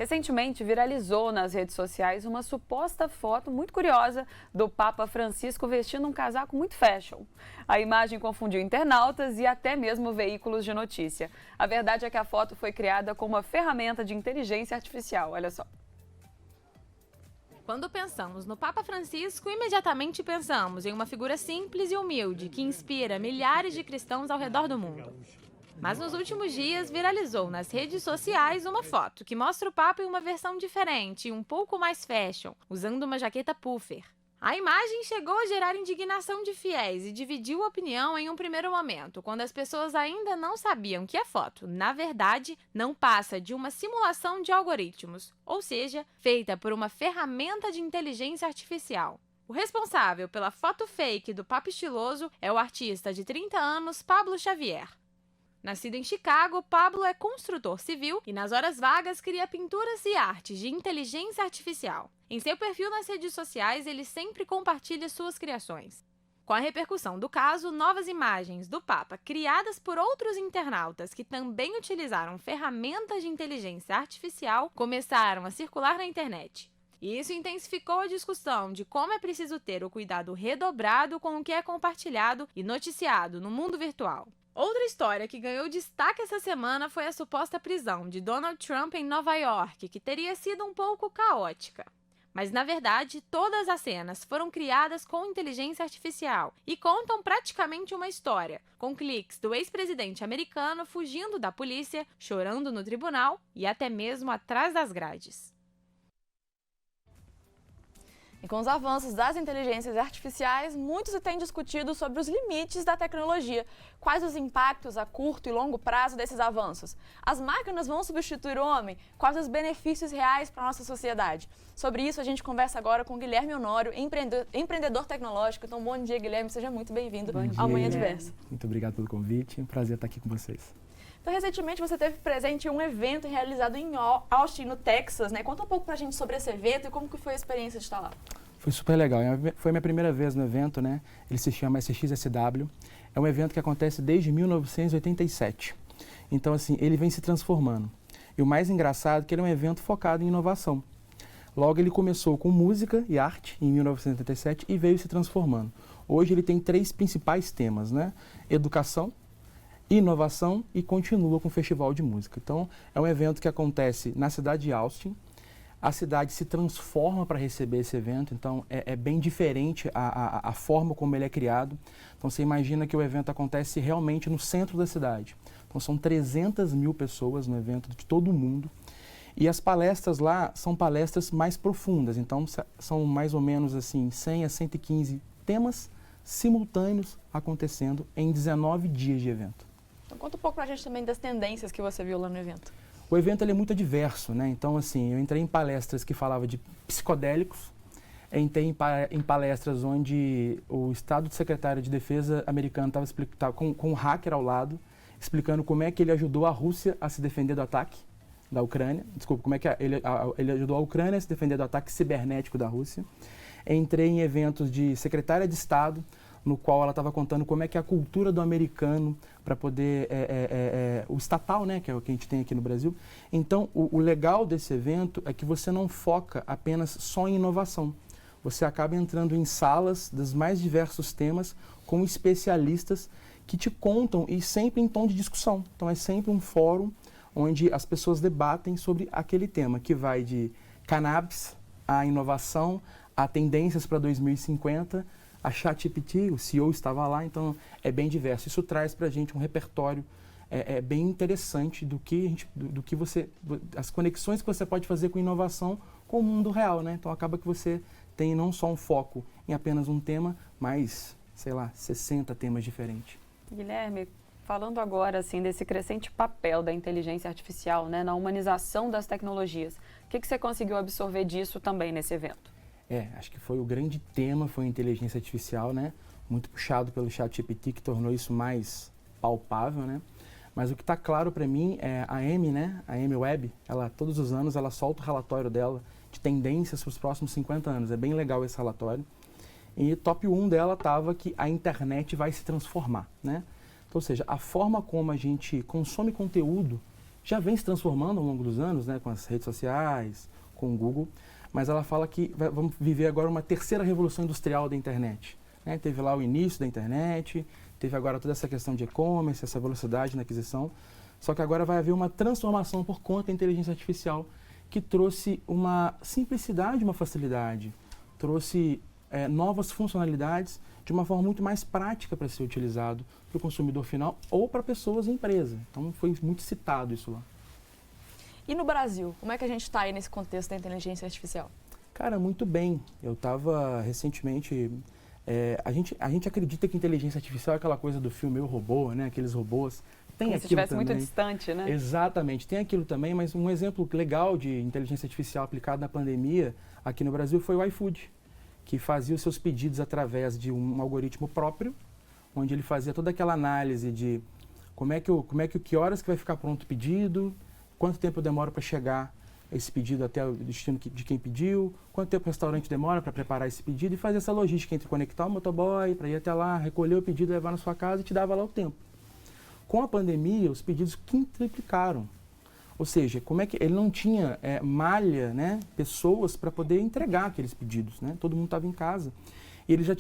Recentemente viralizou nas redes sociais uma suposta foto muito curiosa do Papa Francisco vestindo um casaco muito fashion. A imagem confundiu internautas e até mesmo veículos de notícia. A verdade é que a foto foi criada com uma ferramenta de inteligência artificial, olha só. Quando pensamos no Papa Francisco, imediatamente pensamos em uma figura simples e humilde que inspira milhares de cristãos ao redor do mundo. Mas nos últimos dias viralizou nas redes sociais uma foto que mostra o Papa em uma versão diferente e um pouco mais fashion, usando uma jaqueta puffer. A imagem chegou a gerar indignação de fiéis e dividiu a opinião em um primeiro momento, quando as pessoas ainda não sabiam que a foto, na verdade, não passa de uma simulação de algoritmos, ou seja, feita por uma ferramenta de inteligência artificial. O responsável pela foto fake do Papa estiloso é o artista de 30 anos Pablo Xavier. Nascido em Chicago, Pablo é construtor civil e nas horas vagas cria pinturas e artes de inteligência artificial. Em seu perfil nas redes sociais, ele sempre compartilha suas criações. Com a repercussão do caso, novas imagens do Papa criadas por outros internautas que também utilizaram ferramentas de inteligência artificial começaram a circular na internet. E isso intensificou a discussão de como é preciso ter o cuidado redobrado com o que é compartilhado e noticiado no mundo virtual. Outra história que ganhou destaque essa semana foi a suposta prisão de Donald Trump em Nova York, que teria sido um pouco caótica. Mas, na verdade, todas as cenas foram criadas com inteligência artificial e contam praticamente uma história, com cliques do ex-presidente americano fugindo da polícia, chorando no tribunal e até mesmo atrás das grades. E com os avanços das inteligências artificiais, muito se tem discutido sobre os limites da tecnologia. Quais os impactos a curto e longo prazo desses avanços? As máquinas vão substituir o homem? Quais os benefícios reais para a nossa sociedade? Sobre isso, a gente conversa agora com Guilherme Honório, empreendedor tecnológico. Então, bom dia, Guilherme. Seja muito bem-vindo ao Manhã Diversa. Muito obrigado pelo convite. É um prazer estar aqui com vocês. Então, recentemente você teve presente em um evento realizado em Austin, no Texas, né? Conta um pouco pra gente sobre esse evento e como que foi a experiência de estar lá. Foi super legal. Foi minha primeira vez no evento, né? Ele se chama SXSW. É um evento que acontece desde 1987. Então, assim, ele vem se transformando. E o mais engraçado é que ele é um evento focado em inovação. Logo, ele começou com música e arte em 1987 e veio se transformando. Hoje ele tem 3 principais temas, né? Educação, inovação e continua com o Festival de Música. Então, é um evento que acontece na cidade de Austin. A cidade se transforma para receber esse evento, então é bem diferente a forma como ele é criado. Então, você imagina que o evento acontece realmente no centro da cidade. Então, são 300 mil pessoas no evento de todo o mundo. E as palestras lá são palestras mais profundas, então são mais ou menos assim 100 a 115 temas simultâneos acontecendo em 19 dias de evento. Então, conta um pouco pra gente também das tendências que você viu lá no evento. O evento ele é muito diverso, né? Então, assim, eu entrei em palestras que falavam de psicodélicos, entrei em palestras onde o Estado de Secretário de Defesa americano estava com um hacker ao lado, explicando como é que ele ajudou a Rússia a se defender do ataque da Ucrânia. Desculpa, como é que ele ajudou a Ucrânia a se defender do ataque cibernético da Rússia. Entrei em eventos de secretária de Estado, no qual ela estava contando como é que é a cultura do americano para poder, o estatal, né, que é o que a gente tem aqui no Brasil. Então, o legal desse evento é que você não foca apenas só em inovação. Você acaba entrando em salas dos mais diversos temas com especialistas que te contam e sempre em tom de discussão. Então, é sempre um fórum onde as pessoas debatem sobre aquele tema, que vai de cannabis, a inovação, a tendências para 2050, a ChatGPT, o CEO estava lá, então é bem diverso. Isso traz para a gente um repertório bem interessante do que você, as conexões que você pode fazer com inovação com o mundo real, né? Então acaba que você tem não só um foco em apenas um tema, mas, sei lá, 60 temas diferentes. Guilherme, falando agora assim desse crescente papel da inteligência artificial, né, na humanização das tecnologias, o que você conseguiu absorver disso também nesse evento? Acho que foi o grande tema, foi a inteligência artificial, né? Muito puxado pelo ChatGPT, que tornou isso mais palpável, né? Mas o que está claro para mim é a Amy, né? A Amy Webb, todos os anos ela solta o relatório dela de tendências para os próximos 50 anos. É bem legal esse relatório. E top 1 dela estava que a internet vai se transformar, né? Então, ou seja, a forma como a gente consome conteúdo já vem se transformando ao longo dos anos, né, com as redes sociais, com o Google, mas ela fala que vamos viver agora uma terceira revolução industrial da internet. Né? Teve lá o início da internet, teve agora toda essa questão de e-commerce, essa velocidade na aquisição, só que agora vai haver uma transformação por conta da inteligência artificial que trouxe uma simplicidade, uma facilidade, trouxe novas funcionalidades de uma forma muito mais prática para ser utilizado para o consumidor final ou para pessoas e empresa. Então foi muito citado isso lá. E no Brasil, como é que a gente está aí nesse contexto da inteligência artificial? Cara, muito bem. Eu estava recentemente... a gente acredita que inteligência artificial é aquela coisa do filme Eu, Robô, né? Aqueles robôs. Tem como aquilo se estivesse também. muito distante, né? Exatamente, tem aquilo também, mas um exemplo legal de inteligência artificial aplicada na pandemia aqui no Brasil foi o iFood, que fazia os seus pedidos através de um algoritmo próprio, onde ele fazia toda aquela análise de que horas que vai ficar pronto o pedido, quanto tempo demora para chegar esse pedido até o destino de quem pediu, quanto tempo o restaurante demora para preparar esse pedido e fazer essa logística entre conectar o motoboy para ir até lá, recolher o pedido, levar na sua casa e te dava lá o tempo. Com a pandemia, os pedidos quintuplicaram. Ou seja, como é que ele não tinha malha, né, pessoas para poder entregar aqueles pedidos, né? Todo mundo estava em casa. E eles já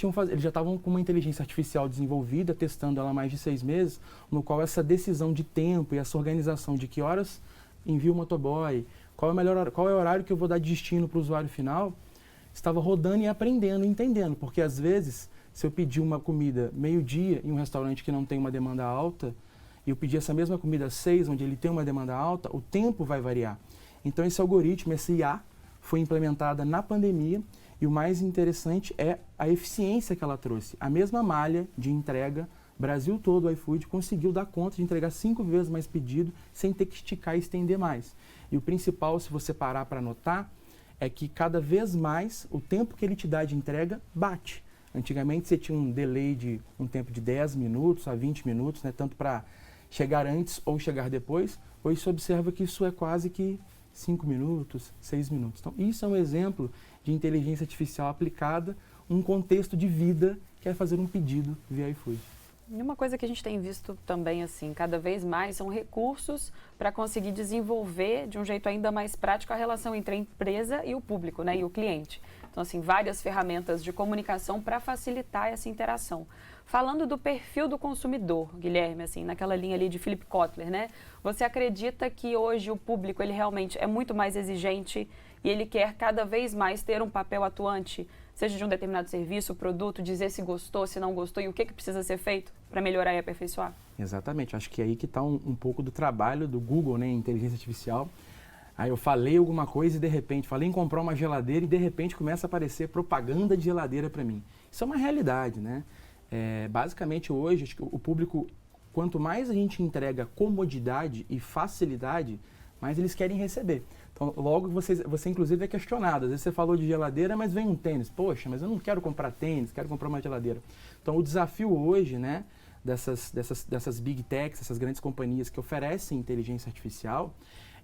estavam com uma inteligência artificial desenvolvida, testando ela há mais de 6 meses, no qual essa decisão de tempo e essa organização de que horas envia o motoboy, qual é o horário que eu vou dar de destino para o usuário final, estava rodando e aprendendo, entendendo. Porque às vezes, se eu pedir uma comida meio-dia em um restaurante que não tem uma demanda alta, e eu pedir essa mesma comida às 6, onde ele tem uma demanda alta, o tempo vai variar. Então esse algoritmo, esse IA, foi implementada na pandemia e o mais interessante é a eficiência que ela trouxe. A mesma malha de entrega, Brasil todo, o iFood conseguiu dar conta de entregar 5 vezes mais pedido sem ter que esticar e estender mais. E o principal, se você parar para notar, é que cada vez mais o tempo que ele te dá de entrega bate. Antigamente você tinha um delay de um tempo de 10 minutos a 20 minutos, né, tanto para chegar antes ou chegar depois. Hoje você observa que isso é quase que 5 minutos, 6 minutos. Então, isso é um exemplo de inteligência artificial aplicada, um contexto de vida, que é fazer um pedido via iFood. E uma coisa que a gente tem visto também, assim, cada vez mais, são recursos para conseguir desenvolver de um jeito ainda mais prático a relação entre a empresa e o público, né, e o cliente. Então, assim, várias ferramentas de comunicação para facilitar essa interação. Falando do perfil do consumidor, Guilherme, assim, naquela linha ali de Philip Kotler, né? Você acredita que hoje o público, ele realmente é muito mais exigente e ele quer cada vez mais ter um papel atuante, seja de um determinado serviço, produto, dizer se gostou, se não gostou e o que precisa ser feito para melhorar e aperfeiçoar? Exatamente, acho que é aí que está um pouco do trabalho do Google, né, em inteligência artificial. Aí eu falei alguma coisa e de repente, falei em comprar uma geladeira e de repente começa a aparecer propaganda de geladeira para mim. Isso é uma realidade, né? Basicamente hoje, acho que o público, quanto mais a gente entrega comodidade e facilidade, mais eles querem receber. Então, logo você inclusive é questionado. Às vezes você falou de geladeira, mas vem um tênis. Poxa, mas eu não quero comprar tênis, quero comprar uma geladeira. Então, o desafio hoje, né, dessas big techs, essas grandes companhias que oferecem inteligência artificial,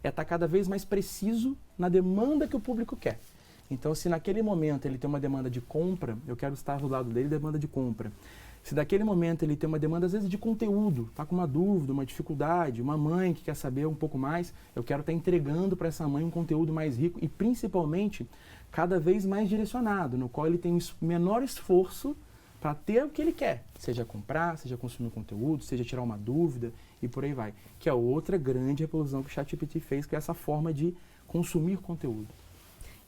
é estar cada vez mais preciso na demanda que o público quer. Então, se naquele momento ele tem uma demanda de compra, eu quero estar do lado dele, demanda de compra. Se naquele momento ele tem uma demanda, às vezes, de conteúdo, está com uma dúvida, uma dificuldade, uma mãe que quer saber um pouco mais, eu quero estar entregando para essa mãe um conteúdo mais rico e, principalmente, cada vez mais direcionado, no qual ele tem um menor esforço para ter o que ele quer, seja comprar, seja consumir conteúdo, seja tirar uma dúvida e por aí vai. Que é outra grande revolução que o ChatGPT fez, que é essa forma de consumir conteúdo.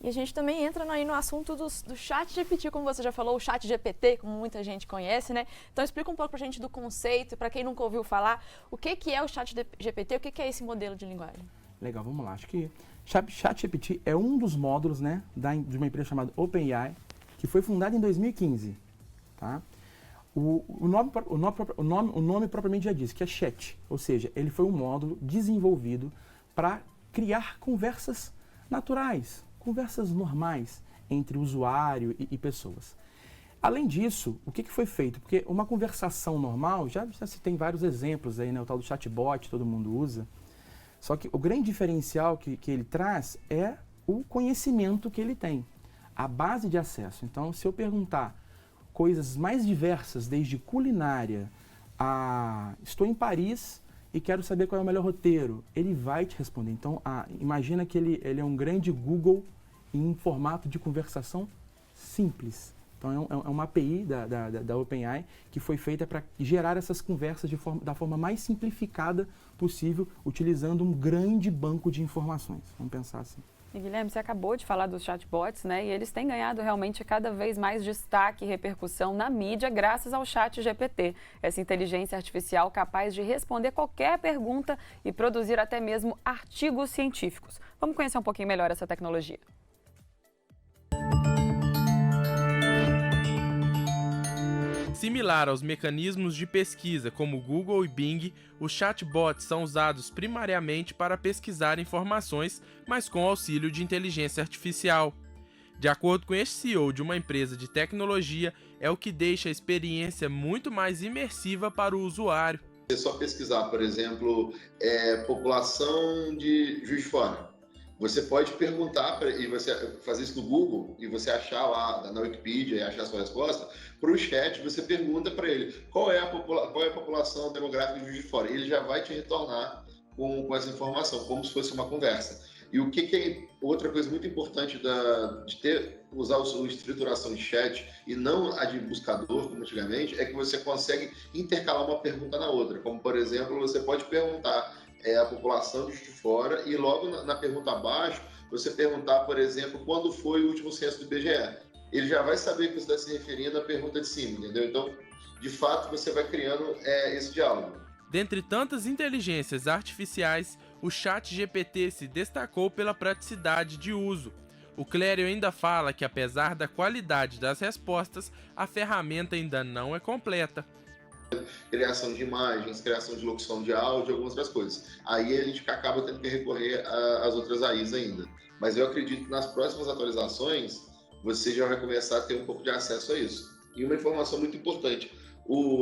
E a gente também entra aí no assunto do ChatGPT, como você já falou, o ChatGPT, como muita gente conhece, né? Então explica um pouco pra gente do conceito, para quem nunca ouviu falar, o que é o ChatGPT, o que é esse modelo de linguagem? Legal, vamos lá. Acho que ChatGPT é um dos módulos, né, de uma empresa chamada OpenAI, que foi fundada em 2015, tá? O nome propriamente já diz, que é chat, ou seja, ele foi um módulo desenvolvido para criar conversas naturais, conversas normais entre usuário e pessoas. Além disso, o que foi feito? Porque uma conversação normal, já se tem vários exemplos aí, né? O tal do chatbot, todo mundo usa. Só que o grande diferencial que ele traz é o conhecimento que ele tem, a base de acesso. Então, se eu perguntar coisas mais diversas, desde culinária a estou em Paris e quero saber qual é o melhor roteiro. Ele vai te responder. Então, imagina que ele é um grande Google em um formato de conversação simples. Então, é uma API da OpenAI que foi feita para gerar essas conversas da forma mais simplificada possível, utilizando um grande banco de informações. Vamos pensar assim. E, Guilherme, você acabou de falar dos chatbots, né? E eles têm ganhado realmente cada vez mais destaque e repercussão na mídia graças ao ChatGPT. Essa inteligência artificial capaz de responder qualquer pergunta e produzir até mesmo artigos científicos. Vamos conhecer um pouquinho melhor essa tecnologia. Similar aos mecanismos de pesquisa como Google e Bing, os chatbots são usados primariamente para pesquisar informações, mas com auxílio de inteligência artificial. De acordo com este CEO de uma empresa de tecnologia, é o que deixa a experiência muito mais imersiva para o usuário. É só pesquisar, por exemplo, população de Juiz de Fora. Você pode perguntar, e você fazer isso no Google, e você achar lá na Wikipedia e achar a sua resposta, para o chat você pergunta para ele qual é a população demográfica de Juiz de Fora. Ele já vai te retornar com essa informação, como se fosse uma conversa. E o que é outra coisa muito importante de usar a estruturação de chat e não a de buscador, como antigamente, é que você consegue intercalar uma pergunta na outra. Como, por exemplo, você pode perguntar a população de Juiz de Fora e logo na pergunta abaixo você perguntar, por exemplo, quando foi o último censo do IBGE. Ele já vai saber que você está se referindo à pergunta de cima, entendeu? Então, de fato, você vai criando esse diálogo. Dentre tantas inteligências artificiais, o ChatGPT se destacou pela praticidade de uso. O Clério ainda fala que, apesar da qualidade das respostas, a ferramenta ainda não é completa. Criação de imagens, criação de locução de áudio, algumas outras coisas. Aí a gente acaba tendo que recorrer às outras AIs ainda. Mas eu acredito que nas próximas atualizações você já vai começar a ter um pouco de acesso a isso. E uma informação muito importante,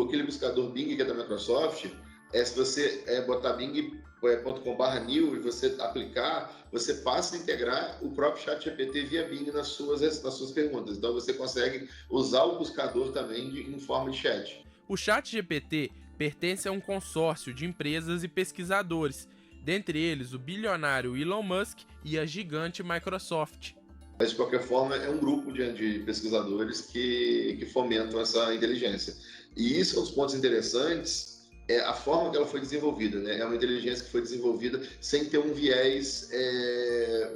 aquele buscador Bing que é da Microsoft, se você botar bing.com/new e você aplicar, você passa a integrar o próprio ChatGPT via Bing nas suas perguntas. Então você consegue usar o buscador também em forma de chat. O ChatGPT pertence a um consórcio de empresas e pesquisadores, dentre eles o bilionário Elon Musk e a gigante Microsoft. Mas, de qualquer forma, é um grupo de pesquisadores que fomentam essa inteligência. E isso é um dos pontos interessantes, é a forma que ela foi desenvolvida, né? É uma inteligência que foi desenvolvida sem ter um viés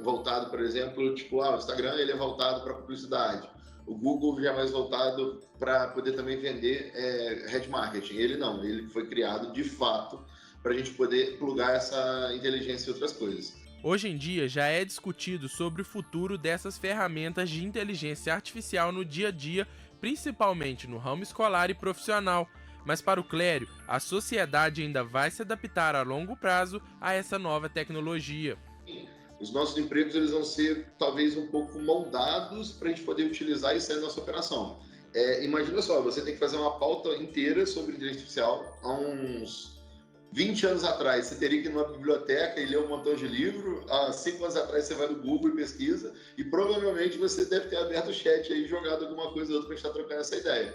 voltado, por exemplo, tipo, o Instagram ele é voltado para publicidade. O Google já é mais voltado para poder também vender head marketing. Ele não, ele foi criado de fato para a gente poder plugar essa inteligência em outras coisas. Hoje em dia já é discutido sobre o futuro dessas ferramentas de inteligência artificial no dia a dia, principalmente no ramo escolar e profissional. Mas para o Clério, a sociedade ainda vai se adaptar a longo prazo a essa nova tecnologia. Os nossos empregos eles vão ser talvez um pouco moldados para a gente poder utilizar isso aí na nossa operação. Imagina só, você tem que fazer uma pauta inteira sobre inteligência artificial. Há uns 20 anos atrás, você teria que ir numa biblioteca e ler um montão de livro. Há 5 anos atrás, você vai no Google e pesquisa. E provavelmente você deve ter aberto o chat aí e jogado alguma coisa ou outra para a gente estar trocando essa ideia.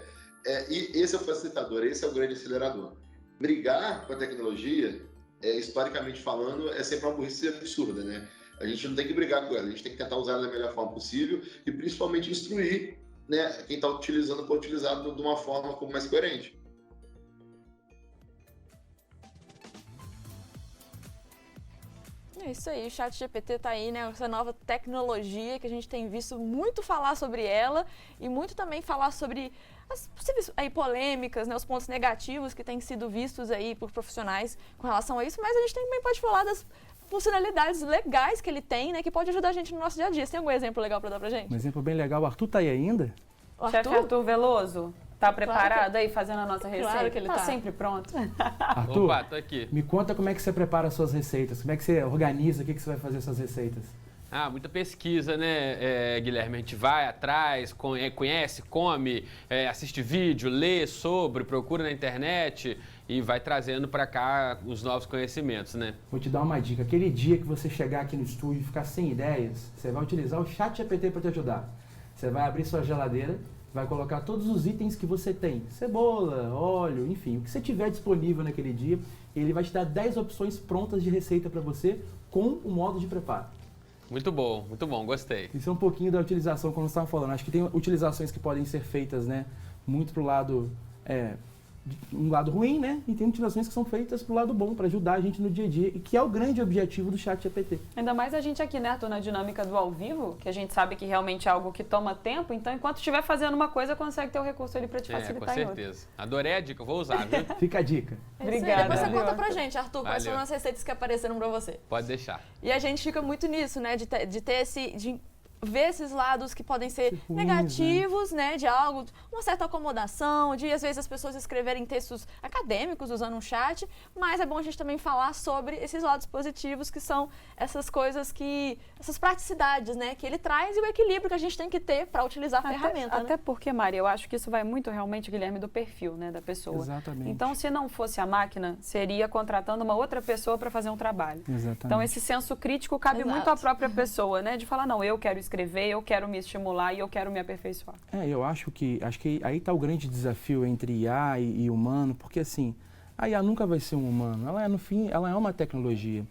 E esse é o facilitador, esse é o grande acelerador. Brigar com a tecnologia, historicamente falando, é sempre uma burrice absurda, né? A gente não tem que brigar com ela, a gente tem que tentar usar ela da melhor forma possível e principalmente instruir, né, quem está utilizando para utilizar de uma forma como mais coerente. É isso aí, o ChatGPT está aí, né? Essa nova tecnologia que a gente tem visto muito falar sobre ela e muito também falar sobre as possíveis polêmicas, né? Os pontos negativos que têm sido vistos aí por profissionais com relação a isso, mas a gente também pode falar das funcionalidades legais que ele tem, né? Que pode ajudar a gente no nosso dia a dia. Você tem algum exemplo legal para dar pra gente? Um exemplo bem legal, o Arthur tá aí ainda? Chefe Arthur Veloso, tá preparado aí fazendo a nossa receita? Claro que ele tá. Sempre pronto. Arthur, Opa, tô aqui. me conta como é que você prepara as suas receitas, como é que você organiza, o que você vai fazer essas receitas? Muita pesquisa, né, Guilherme? A gente vai atrás, conhece, come, assiste vídeo, lê sobre, procura na internet e vai trazendo para cá os novos conhecimentos, né? Vou te dar uma dica. Aquele dia que você chegar aqui no estúdio e ficar sem ideias, você vai utilizar o ChatGPT para te ajudar. Você vai abrir sua geladeira vai colocar todos os itens que você tem, cebola, óleo, enfim, o que você tiver disponível naquele dia, ele vai te dar 10 opções prontas de receita para você com o modo de preparo. Muito bom, gostei. Isso é um pouquinho da utilização, como você estava falando. Acho que tem utilizações que podem ser feitas, né, muito pro lado, um lado ruim, né, e tem utilizações que são feitas pro lado bom, para ajudar a gente no dia a dia, e que é o grande objetivo do ChatGPT. Ainda mais a gente aqui, né, Arthur, na dinâmica do ao vivo, que a gente sabe que realmente é algo que toma tempo, então enquanto estiver fazendo uma coisa, consegue ter o recurso ali para te facilitar com em outra. certeza. Adorei a dica, vou usar, viu? Fica a dica. Obrigada. Depois você Viu, conta pra Arthur? gente, Arthur, quais Valeu. foram as receitas que apareceram pra você. Pode deixar. E a gente fica muito nisso, né? De ver esses lados que podem ser ruins, negativos, né? De algo, uma certa acomodação, de às vezes as pessoas escreverem textos acadêmicos usando um chat, mas é bom a gente também falar sobre esses lados positivos, que são essas coisas essas praticidades, né? Que ele traz e o equilíbrio que a gente tem que ter para utilizar a ferramenta, Até né? porque, Mari, eu acho que isso vai muito realmente, Guilherme, do perfil, né, da pessoa. Exatamente. Então, se não fosse a máquina, seria contratando uma outra pessoa para fazer um trabalho. Exatamente. Então, esse senso crítico cabe Exato. muito à própria pessoa, né? De falar, não, eu quero escrever, eu quero me estimular e eu quero me aperfeiçoar. Eu acho que aí está o grande desafio entre IA e humano, porque assim, a IA nunca vai ser um humano, no fim, ela é uma tecnologia.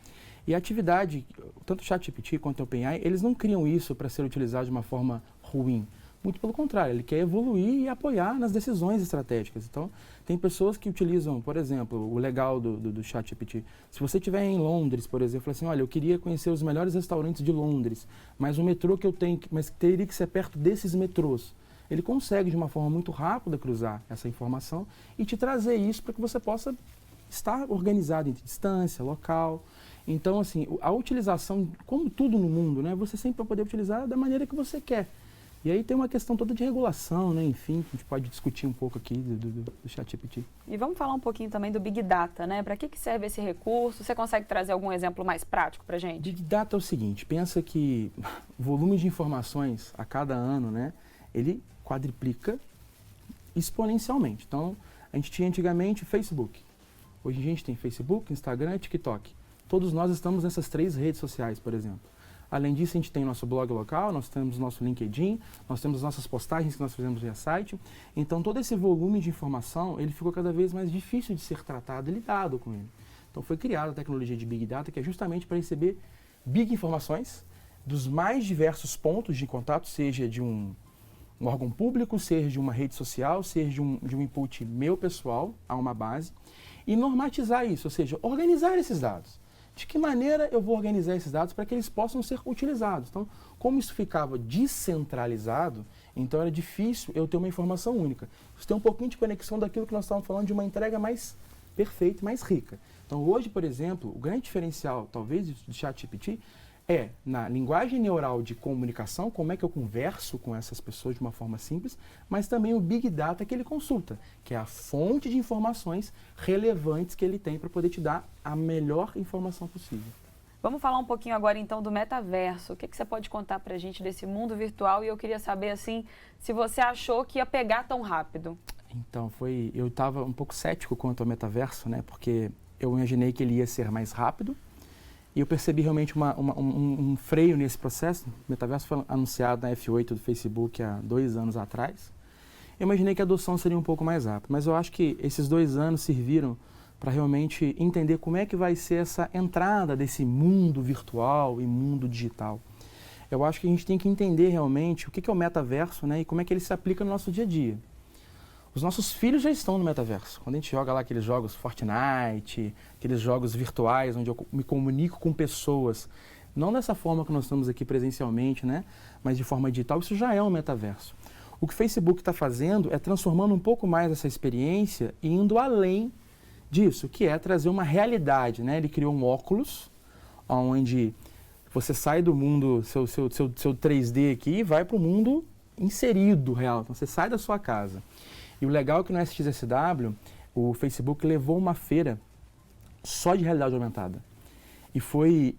E a atividade, tanto o ChatGPT quanto o OpenAI, eles não criam isso para ser utilizado de uma forma ruim. Muito pelo contrário, ele quer evoluir e apoiar nas decisões estratégicas. Então, tem pessoas que utilizam, por exemplo, o legal do ChatGPT. Se você estiver em Londres, por exemplo, fala assim, olha, eu queria conhecer os melhores restaurantes de Londres, mas o metrô que eu tenho, mas teria que ser perto desses metrôs. Ele consegue, de uma forma muito rápida, cruzar essa informação e te trazer isso para que você possa estar organizado entre distância, local. Então, assim, a utilização, como tudo no mundo, né, você sempre vai poder utilizar da maneira que você quer. E aí tem uma questão toda de regulação, né? Enfim, a gente pode discutir um pouco aqui do ChatGPT. E vamos falar um pouquinho também do Big Data, né? Para que serve esse recurso? Você consegue trazer algum exemplo mais prático para a gente? Big Data é o seguinte, pensa que o volume de informações a cada ano, né? Ele quadriplica exponencialmente. Então, a gente tinha antigamente Facebook. Hoje a gente tem Facebook, Instagram e TikTok. Todos nós estamos nessas 3 redes sociais, por exemplo. Além disso, a gente tem nosso blog local, nós temos nosso LinkedIn, nós temos nossas postagens que nós fazemos via site. Então, todo esse volume de informação, ele ficou cada vez mais difícil de ser tratado e lidado com ele. Então, foi criada a tecnologia de Big Data, que é justamente para receber big informações dos mais diversos pontos de contato, seja de um órgão público, seja de uma rede social, seja de um input meu pessoal a uma base, e normatizar isso, ou seja, organizar esses dados. De que maneira eu vou organizar esses dados para que eles possam ser utilizados? Então, como isso ficava descentralizado, então era difícil eu ter uma informação única. Isso tem um pouquinho de conexão daquilo que nós estávamos falando de uma entrega mais perfeita, mais rica. Então, hoje, por exemplo, o grande diferencial, talvez, do ChatGPT é na linguagem neural de comunicação, como é que eu converso com essas pessoas de uma forma simples, mas também o Big Data que ele consulta, que é a fonte de informações relevantes que ele tem para poder te dar a melhor informação possível. Vamos falar um pouquinho agora então do metaverso. O que você pode contar para a gente desse mundo virtual? E eu queria saber assim, se você achou que ia pegar tão rápido. Então, eu estava um pouco cético quanto ao metaverso, né? Porque eu imaginei que ele ia ser mais rápido. E eu percebi realmente um freio nesse processo. O metaverso foi anunciado na F8 do Facebook há 2 anos atrás. Eu imaginei que a adoção seria um pouco mais rápida, mas eu acho que esses 2 anos serviram para realmente entender como é que vai ser essa entrada desse mundo virtual e mundo digital. Eu acho que a gente tem que entender realmente o que é o metaverso, né, e como é que ele se aplica no nosso dia a dia. Os nossos filhos já estão no metaverso. Quando a gente joga lá aqueles jogos Fortnite, aqueles jogos virtuais onde eu me comunico com pessoas, não dessa forma que nós estamos aqui presencialmente, né, mas de forma digital, isso já é um metaverso. O que o Facebook está fazendo é transformando um pouco mais essa experiência e indo além disso, que é trazer uma realidade, né? Ele criou um óculos, onde você sai do mundo, seu 3D aqui, e vai para o mundo inserido real. Então, você sai da sua casa. E o legal é que no SXSW, o Facebook levou uma feira só de realidade aumentada. E foi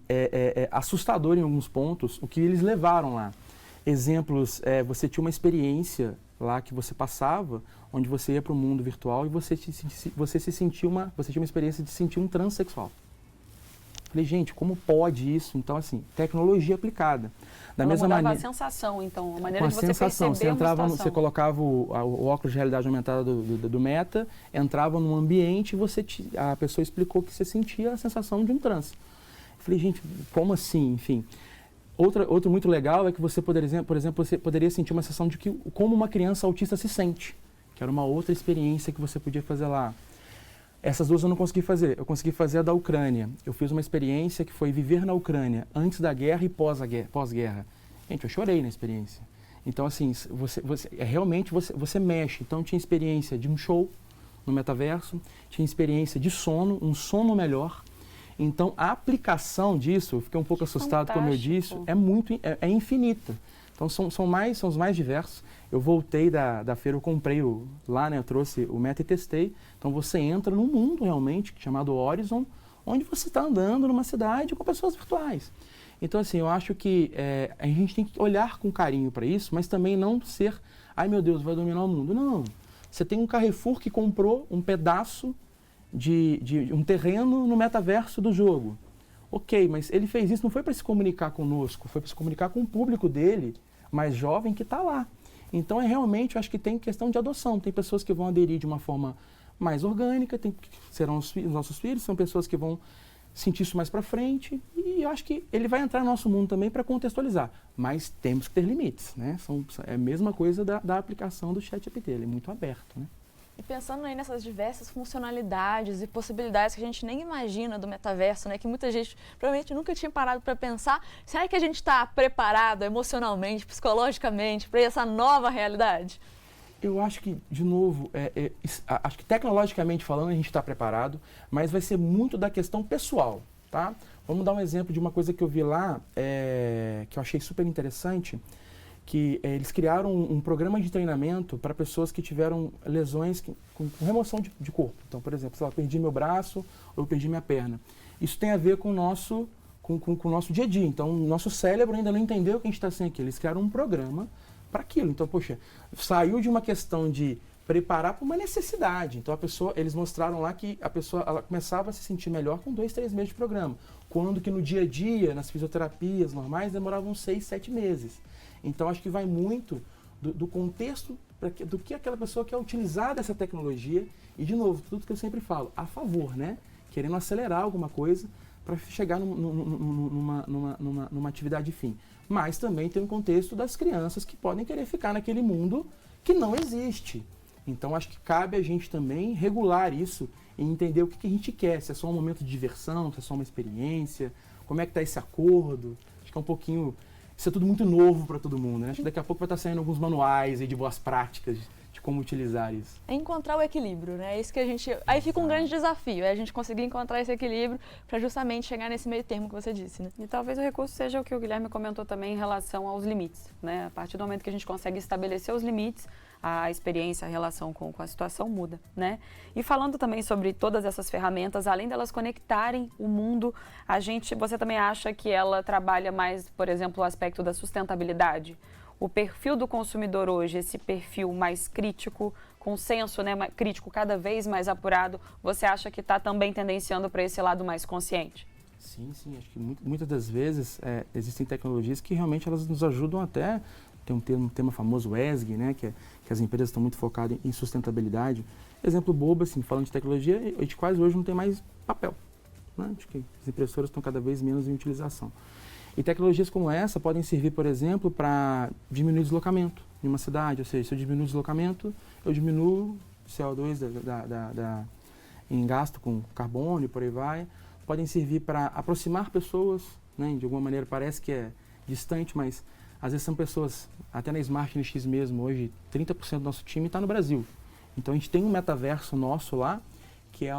assustador em alguns pontos o que eles levaram lá. Exemplos, você tinha uma experiência lá que você passava, onde você ia para o mundo virtual e você tinha uma experiência de sentir um transexual. Falei, gente, como pode isso? Então, assim, tecnologia aplicada. Da Ela mesma mudava maneira, a sensação, então, a maneira com a de você sensação, perceber você colocava o óculos de realidade aumentada do Meta, entrava num ambiente e a pessoa explicou que você sentia a sensação de um transe. Falei, gente, como assim? Enfim. Outro muito legal é que você, por exemplo, você poderia sentir uma sensação de como uma criança autista se sente, que era uma outra experiência que você podia fazer lá. Essas duas eu não consegui fazer. Eu consegui fazer a da Ucrânia. Eu fiz uma experiência que foi viver na Ucrânia antes da guerra e pós-guerra. Gente, eu chorei na experiência. Então, assim, realmente você mexe. Então, tinha experiência de um show no metaverso, tinha experiência de sono, um sono melhor. Então, a aplicação disso, eu fiquei um pouco assustado, como eu disse, é infinita. Então, são os mais diversos. Eu voltei da feira, eu comprei lá, né, eu trouxe o Meta e testei. Então, você entra num mundo realmente, chamado Horizon, onde você está andando numa cidade com pessoas virtuais. Então, assim, eu acho que a gente tem que olhar com carinho para isso, mas também não ser, ai meu Deus, vai dominar o mundo. Não. Você tem um Carrefour que comprou um pedaço de um terreno no metaverso do jogo. Ok, mas ele fez isso não foi para se comunicar conosco, foi para se comunicar com o público dele, mais jovem, que está lá. Então, realmente, eu acho que tem questão de adoção. Tem pessoas que vão aderir de uma forma mais orgânica, serão os nossos filhos, são pessoas que vão sentir isso mais para frente, e eu acho que ele vai entrar no nosso mundo também para contextualizar. Mas temos que ter limites, né? É a mesma coisa da aplicação do ChatGPT, ele é muito aberto, né? E pensando aí nessas diversas funcionalidades e possibilidades que a gente nem imagina do metaverso, né? Que muita gente provavelmente nunca tinha parado para pensar. Será que a gente está preparado emocionalmente, psicologicamente para essa nova realidade? Eu acho que, de novo, acho que tecnologicamente falando a gente está preparado, mas vai ser muito da questão pessoal, tá? Vamos dar um exemplo de uma coisa que eu vi lá, que eu achei super interessante, que eles criaram um programa de treinamento para pessoas que tiveram lesões com remoção de corpo. Então, por exemplo, sei lá, eu perdi meu braço ou eu perdi minha perna. Isso tem a ver com o nosso dia a dia. Então, o nosso cérebro ainda não entendeu o que a gente está sendo aqui. Eles criaram um programa para aquilo. Então, poxa, saiu de uma questão de preparar para uma necessidade. Então, eles mostraram lá que a pessoa ela começava a se sentir melhor com 2, 3 meses de programa. Quando que no dia a dia, nas fisioterapias normais, demoravam 6, 7 meses. Então, acho que vai muito do contexto do que aquela pessoa quer utilizar dessa tecnologia. E, de novo, tudo que eu sempre falo, a favor, né? Querendo acelerar alguma coisa para chegar numa atividade fim. Mas também tem um contexto das crianças que podem querer ficar naquele mundo que não existe. Então, acho que cabe a gente também regular isso e entender o que a gente quer. Se é só um momento de diversão, se é só uma experiência, como é que está esse acordo. Acho que é um pouquinho... Isso é tudo muito novo para todo mundo, né? Acho que daqui a pouco vai estar saindo alguns manuais aí de boas práticas de como utilizar isso. É encontrar o equilíbrio, né? É isso que a gente... Aí fica um grande desafio, é a gente conseguir encontrar esse equilíbrio para justamente chegar nesse meio termo que você disse, né? E talvez o recurso seja o que o Guilherme comentou também em relação aos limites, né? A partir do momento que a gente consegue estabelecer os limites, a experiência, a relação com a situação muda, né? E falando também sobre todas essas ferramentas, além delas conectarem o mundo, você também acha que ela trabalha mais, por exemplo, o aspecto da sustentabilidade? O perfil do consumidor hoje, esse perfil mais crítico, com senso, né, crítico cada vez mais apurado, você acha que está também tendenciando para esse lado mais consciente? Sim, acho que muitas das vezes existem tecnologias que realmente elas nos ajudam até... Tem um tema famoso, o ESG, né, que as empresas estão muito focadas em sustentabilidade. Exemplo bobo, assim, falando de tecnologia, a gente quase hoje não tem mais papel. Né? Acho que as impressoras estão cada vez menos em utilização. E tecnologias como essa podem servir, por exemplo, para diminuir o deslocamento em uma cidade. Ou seja, se eu diminuo o deslocamento, eu diminuo o CO2 em gasto com carbono e por aí vai. Podem servir para aproximar pessoas, né? De alguma maneira parece que é distante, mas às vezes são pessoas, até na Smart NX mesmo, hoje 30% do nosso time está no Brasil. Então a gente tem um metaverso nosso lá, que é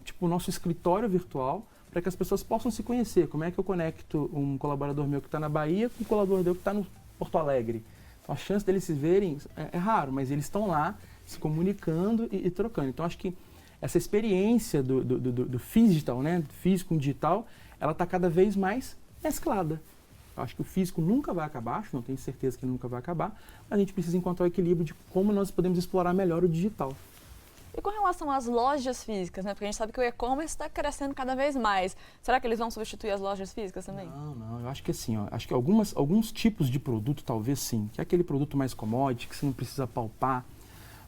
tipo o nosso escritório virtual, para que as pessoas possam se conhecer. Como é que eu conecto um colaborador meu que está na Bahia com um colaborador que está no Porto Alegre? Então a chance deles se verem é raro, mas eles estão lá se comunicando e trocando. Então acho que essa experiência do physical, né, físico com digital, ela está cada vez mais mesclada. Eu acho que o físico nunca vai acabar, não tenho certeza que ele nunca vai acabar, mas a gente precisa encontrar o equilíbrio de como nós podemos explorar melhor o digital. E com relação às lojas físicas, né? Porque a gente sabe que o e-commerce está crescendo cada vez mais. Será que eles vão substituir as lojas físicas também? Não, eu acho que assim, acho que alguns tipos de produto talvez sim, que é aquele produto mais commodity, que você não precisa palpar,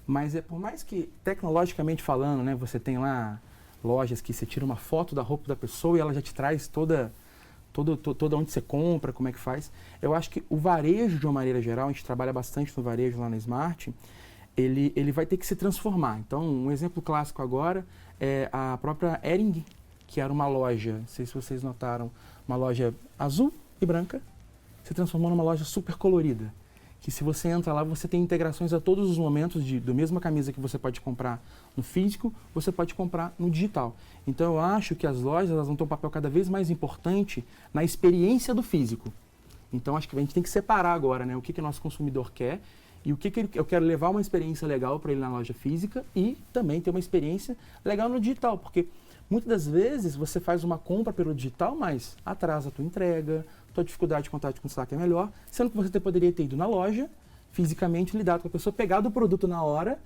mas por mais que tecnologicamente falando, né, você tem lá lojas que você tira uma foto da roupa da pessoa e ela já te traz toda onde você compra, como é que faz. Eu acho que o varejo, de uma maneira geral, a gente trabalha bastante no varejo lá na Smart, ele vai ter que se transformar. Então, um exemplo clássico agora é a própria Hering, que era uma loja, não sei se vocês notaram, uma loja azul e branca, se transformou numa loja super colorida. Que se você entra lá, você tem integrações a todos os momentos do mesma camisa que você pode comprar no físico, você pode comprar no digital. Então eu acho que as lojas elas vão ter um papel cada vez mais importante na experiência do físico. Então acho que a gente tem que separar agora, né, o que o nosso consumidor quer e o que eu quero levar uma experiência legal para ele na loja física e também ter uma experiência legal no digital, porque muitas das vezes você faz uma compra pelo digital, mas atrasa a tua entrega, tua dificuldade de contato com o saque é melhor, sendo que você poderia ter ido na loja, fisicamente lidado com a pessoa, pegado o produto na hora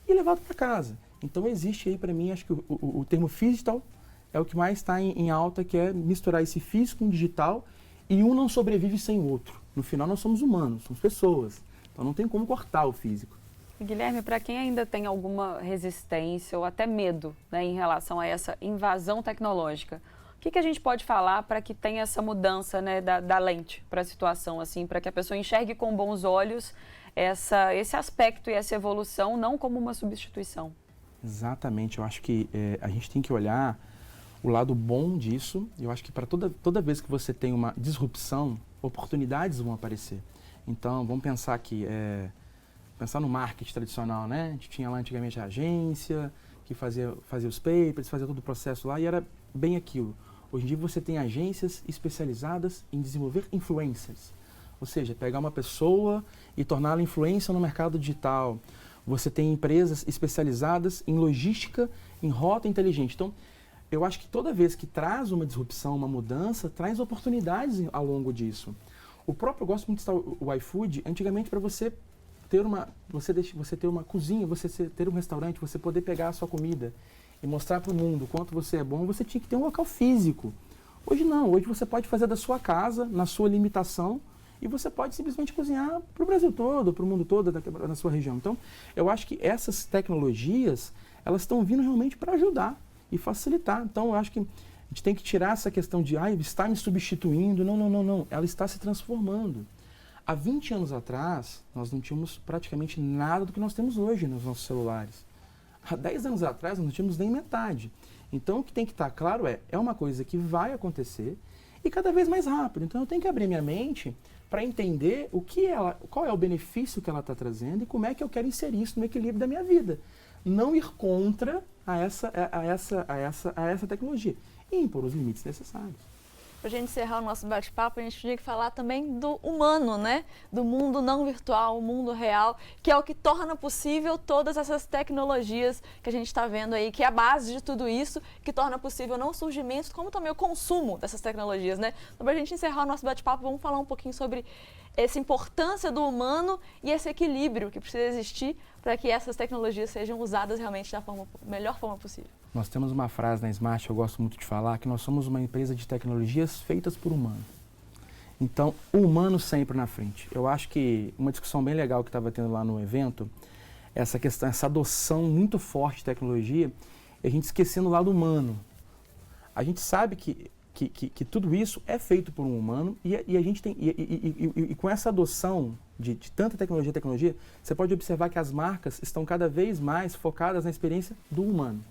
e levado para casa. Então existe aí para mim, acho que o termo phygital é o que mais está em alta, que é misturar esse físico com o digital e um não sobrevive sem o outro. No final nós somos humanos, somos pessoas, então não tem como cortar o físico. Guilherme, para quem ainda tem alguma resistência ou até medo, né, em relação a essa invasão tecnológica, o que a gente pode falar para que tenha essa mudança, né, da lente para a situação, assim, para que a pessoa enxergue com bons olhos esse aspecto e essa evolução, não como uma substituição? Exatamente, eu acho que a gente tem que olhar o lado bom disso. Eu acho que para toda vez que você tem uma disrupção, oportunidades vão aparecer. Então, vamos pensar aqui, pensar no marketing tradicional, né? A gente tinha lá antigamente a agência, que fazia os papers, fazia todo o processo lá e era bem aquilo. Hoje em dia você tem agências especializadas em desenvolver influencers. Ou seja, pegar uma pessoa e torná-la influencer no mercado digital. Você tem empresas especializadas em logística, em rota inteligente. Então, eu acho que toda vez que traz uma disrupção, uma mudança, traz oportunidades ao longo disso. Eu gosto muito de estar o iFood, antigamente para você ter uma cozinha, você ter um restaurante, você poder pegar a sua comida e mostrar para o mundo o quanto você é bom, você tinha que ter um local físico. Hoje não, hoje você pode fazer da sua casa, na sua limitação, e você pode simplesmente cozinhar para o Brasil todo, para o mundo todo, na sua região. Então, eu acho que essas tecnologias, elas estão vindo realmente para ajudar e facilitar. Então, eu acho que a gente tem que tirar essa questão de, está me substituindo. Não. Ela está se transformando. Há 20 anos atrás, nós não tínhamos praticamente nada do que nós temos hoje nos nossos celulares. Há 10 anos atrás, nós não tínhamos nem metade. Então, o que tem que estar claro é uma coisa que vai acontecer e cada vez mais rápido. Então, eu tenho que abrir minha mente para entender qual é o benefício que ela está trazendo e como é que eu quero inserir isso no equilíbrio da minha vida. Não ir contra essa tecnologia e impor os limites necessários. Para a gente encerrar o nosso bate-papo, a gente tinha que falar também do humano, né? Do mundo não virtual, o mundo real, que é o que torna possível todas essas tecnologias que a gente está vendo aí, que é a base de tudo isso, que torna possível não o surgimento, como também o consumo dessas tecnologias, né? Então, para a gente encerrar o nosso bate-papo, vamos falar um pouquinho sobre essa importância do humano e esse equilíbrio que precisa existir para que essas tecnologias sejam usadas realmente da melhor forma possível. Nós temos uma frase na Smart que eu gosto muito de falar, que nós somos uma empresa de tecnologias feitas por humanos. Então, o humano sempre na frente. Eu acho que uma discussão bem legal que estava tendo lá no evento, essa questão, essa adoção muito forte de tecnologia, e a gente esquecendo o lado humano. A gente sabe que tudo isso é feito por um humano e a gente tem e com essa adoção de tanta tecnologia, você pode observar que as marcas estão cada vez mais focadas na experiência do humano.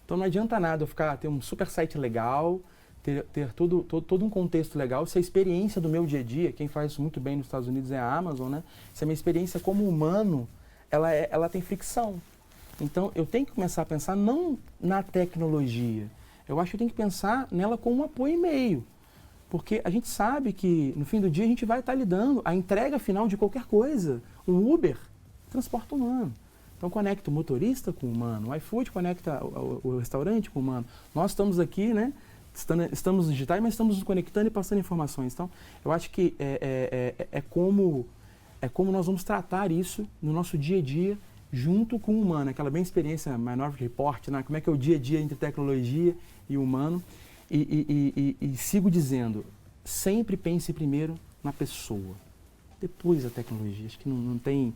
Então não adianta nada eu ter um super site legal, ter todo um contexto legal, se a experiência do meu dia a dia, quem faz isso muito bem nos Estados Unidos é a Amazon, né? Se a minha experiência como humano, ela tem fricção. Então eu tenho que começar a pensar não na tecnologia, eu acho que eu tenho que pensar nela como um apoio e meio. Porque a gente sabe que no fim do dia a gente vai estar lidando a entrega final de qualquer coisa. Um Uber transporta humano. Então conecta o motorista com o humano, o iFood conecta o restaurante com o humano. Nós estamos aqui, né? Estamos digitais, mas estamos nos conectando e passando informações. Então, eu acho que é como nós vamos tratar isso no nosso dia a dia, junto com o humano, aquela bem experiência Minority Report, né? Como é que é o dia a dia entre tecnologia e humano. E sigo dizendo, sempre pense primeiro na pessoa, depois a tecnologia. Acho que não tem...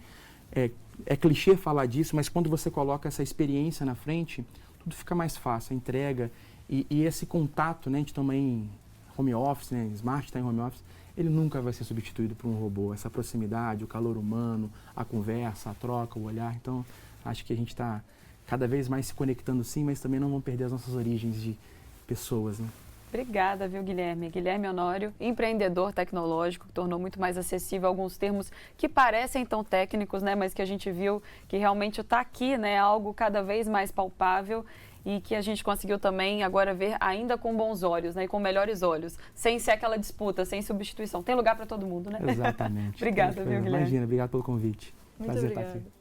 É clichê falar disso, mas quando você coloca essa experiência na frente, tudo fica mais fácil, a entrega e esse contato, né, a gente também home office, né, smart está em home office, ele nunca vai ser substituído por um robô. Essa proximidade, o calor humano, a conversa, a troca, o olhar. Então, acho que a gente está cada vez mais se conectando sim, mas também não vamos perder as nossas origens de pessoas, né? Obrigada, viu, Guilherme? Guilherme Honório, empreendedor tecnológico, tornou muito mais acessível alguns termos que parecem tão técnicos, né, mas que a gente viu que realmente está aqui, né, algo cada vez mais palpável e que a gente conseguiu também agora ver ainda com bons olhos, né, e com melhores olhos, sem ser aquela disputa, sem substituição. Tem lugar para todo mundo, né? Exatamente. Obrigada, viu, Guilherme? Imagina, obrigado pelo convite. Muito Prazer obrigada. estar aqui.